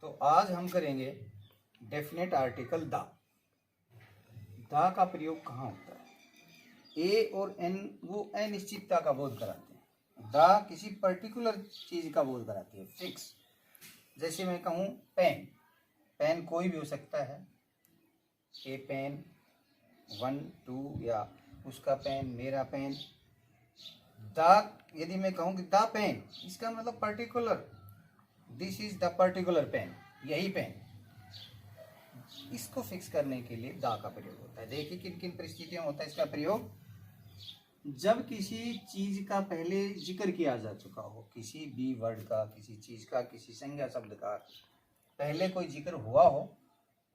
तो आज हम करेंगे डेफिनेट आर्टिकल द। द का प्रयोग कहाँ होता है? ए और एन वो अनिश्चितता का बोध कराते हैं। द किसी पर्टिकुलर चीज का बोध कराती है, फिक्स। जैसे मैं कहूँ पेन, पेन कोई भी हो सकता है, ए पेन 1 2 या उसका पेन, मेरा पेन। द यदि मैं कहूँ कि द पेन, इसका मतलब particular, this is the particular pen, यही पेन। इसको फिक्स करने के लिए द का प्रयोग होता है। देखिए किन किन परिस्थितियों में होता है इसका प्रयोग। जब किसी चीज का पहले जिक्र किया जा चुका हो, किसी भी वर्ड का, किसी चीज का, किसी संज्ञा शब्द का पहले कोई जिक्र हुआ हो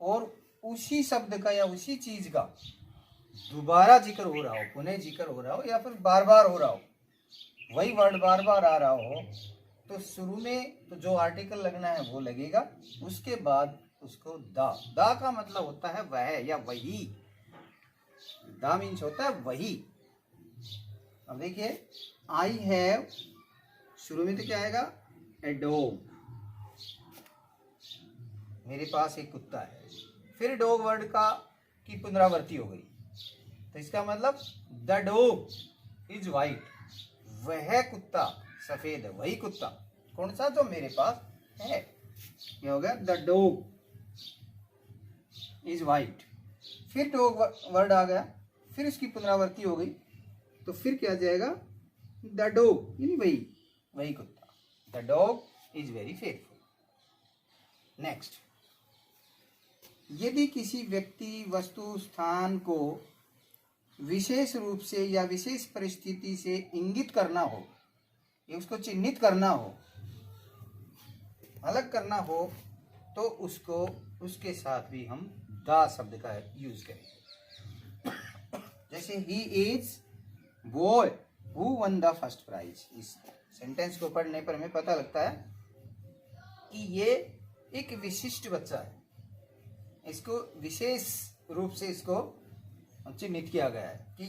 और उसी शब्द का या उसी चीज का दोबारा जिक्र हो रहा हो, पुनः जिक्र हो रहा हो, या फिर बार बार हो रहा हो, वही वर्ड बार बार आ रहा हो, तो शुरू में तो जो आर्टिकल लगना है वो लगेगा। उसके बाद उसको द का मतलब होता है वह या वही। द मीन्स होता है वही। अब देखिए आई हैव, शुरू में तो क्या आएगा? ए डॉग, मेरे पास एक कुत्ता है। फिर डॉग वर्ड का की पुनरावृत्ति हो गई, तो इसका मतलब द डॉग इज वाइट, वह कुत्ता सफेद है, वही कुत्ता। कौन सा? जो मेरे पास है। ये हो गया द डॉग इज वाइट। फिर डॉग वर्ड आ गया, फिर उसकी पुनरावृत्ति हो गई, तो फिर क्या जाएगा? द डॉग, यानी वही कुत्ता। The dog is very faithful. Next, यदि किसी व्यक्ति, वस्तु, स्थान को विशेष रूप से या विशेष परिस्थिति से इंगित करना हो, या उसको चिन्हित करना हो, अलग करना हो, तो उसको उसके साथ भी हम द शब्द का यूज करेंगे। जैसे ही is boy who won the first prize. इस सेंटेंस को पढ़ने पर हमें पता लगता है कि ये एक विशिष्ट बच्चा है, इसको विशेष रूप से इसको चिन्हित किया गया है कि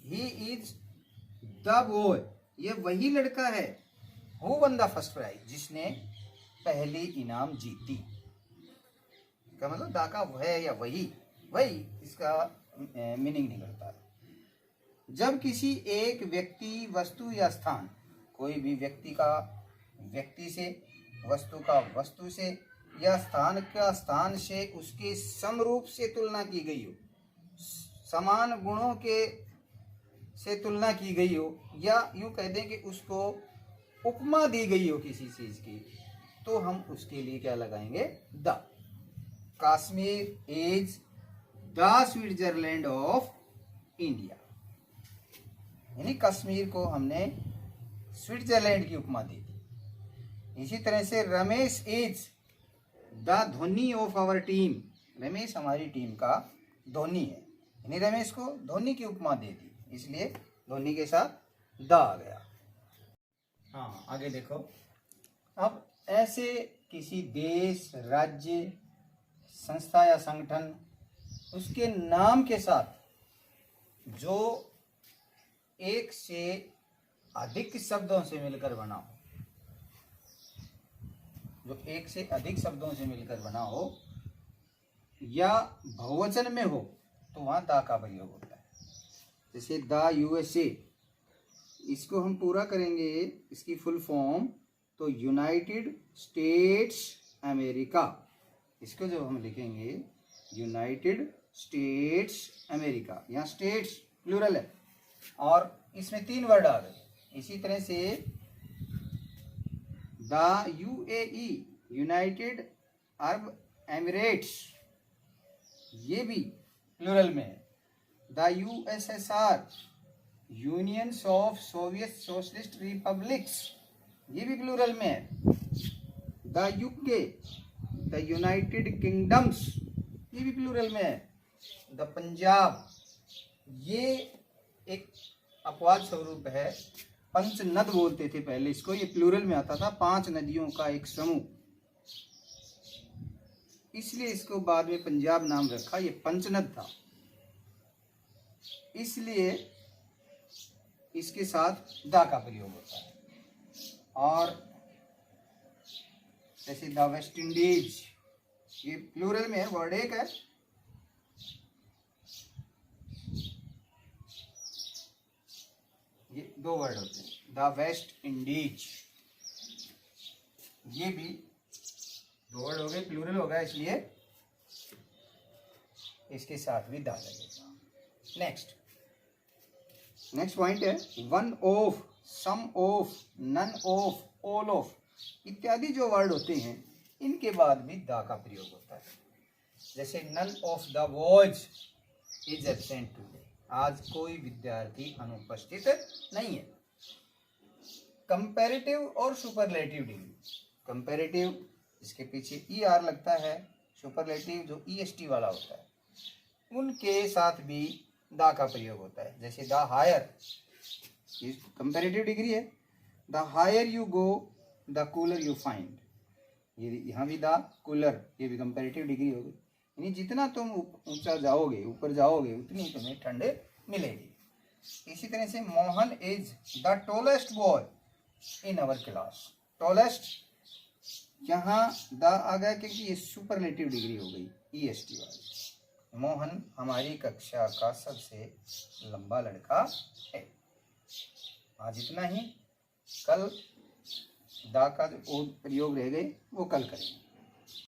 ही इज द बॉय, ये वही लड़का है, who won the first prize, जिसने पहली इनाम जीती। का मतलब दा का वह या वही इसका मीनिंग निकलता है। जब किसी एक व्यक्ति, वस्तु या स्थान, कोई भी व्यक्ति का व्यक्ति से, वस्तु का वस्तु से, या स्थान का स्थान से उसके समरूप से तुलना की गई हो, समान गुणों के से तुलना की गई हो, या यूं कह दें कि उसको उपमा दी गई हो किसी चीज की, तो हम उसके लिए क्या लगाएंगे? The. Kashmir is the Switzerland of India, यानी कश्मीर को हमने स्विट्जरलैंड की उपमा दी थी। इसी तरह से Ramesh is the Dhoni of our team, Ramesh हमारी टीम का धोनी है, यानी रमेश को धोनी की उपमा दे दी, इसलिए धोनी के साथ द आ गया। हाँ, आगे देखो। अब ऐसे किसी देश, राज्य, संस्था या संगठन, उसके नाम के साथ जो एक से अधिक शब्दों से मिलकर बना हो, जो एक से अधिक शब्दों से मिलकर बना हो या बहुवचन में हो, तो वहां द का प्रयोग होता है। जैसे द यूएसए, इसको हम पूरा करेंगे, इसकी फुल फॉर्म, तो यूनाइटेड स्टेट्स अमेरिका। इसको जब हम लिखेंगे यूनाइटेड स्टेट्स अमेरिका, यहाँ स्टेट्स प्लूरल है और इसमें 3 वर्ड आ गए। इसी तरह से the UAE, United Arab Emirates, ये भी प्लूरल में है। The USSR, unions of Soviet socialist republics, ये भी प्लूरल में है। The UK, the United kingdoms, ये भी प्लूरल में है। द पंजाब, ये एक अपवाद स्वरूप है, पंचनद बोलते थे पहले इसको, ये प्लूरल में आता था, 5 नदियों का एक समूह, इसलिए इसको बाद में पंजाब नाम रखा, ये पंचनद था, इसलिए इसके साथ द का प्रयोग होता है। और जैसे द वेस्ट इंडीज, ये प्लूरल में है, वर्ड एक है। ये दो वर्ड होते हैं, द वेस्ट इंडीज, ये भी दो वर्ड हो गए, प्लूरल हो गया, इसलिए इसके साथ भी दा लगेगा। नेक्स्ट पॉइंट है one of, some of, none of, all of इत्यादि जो वर्ड होते हैं इनके बाद भी दा का प्रयोग होता है। जैसे none of the boys is absent today, आज कोई विद्यार्थी अनुपस्थित नहीं है। कंपैरेटिव और सुपरलेटिव डिग्री, कंपैरेटिव इसके पीछे ई आर लगता है, सुपरलेटिव जो ई एस टी वाला होता है उनके साथ भी दा का प्रयोग होता है। जैसे द हायर, ये कंपैरेटिव डिग्री है, the higher you go the cooler you find, ये यहाँ भी द कूलर, ये भी कंपैरेटिव डिग्री होगी। यानी जितना तुम ऊंचा जाओगे, ऊपर जाओगे, उतनी तुम्हें ठंड मिलेगी। इसी तरह से Mohan is the tallest boy in our class, tallest यहाँ द आ गया क्योंकि ये सुपरलेटिव डिग्री हो गई ई एस टी वाली। मोहन हमारी कक्षा का सबसे लंबा लड़का है। आज इतना ही, कल दा का जो प्रयोग रह गए वो कल करेंगे।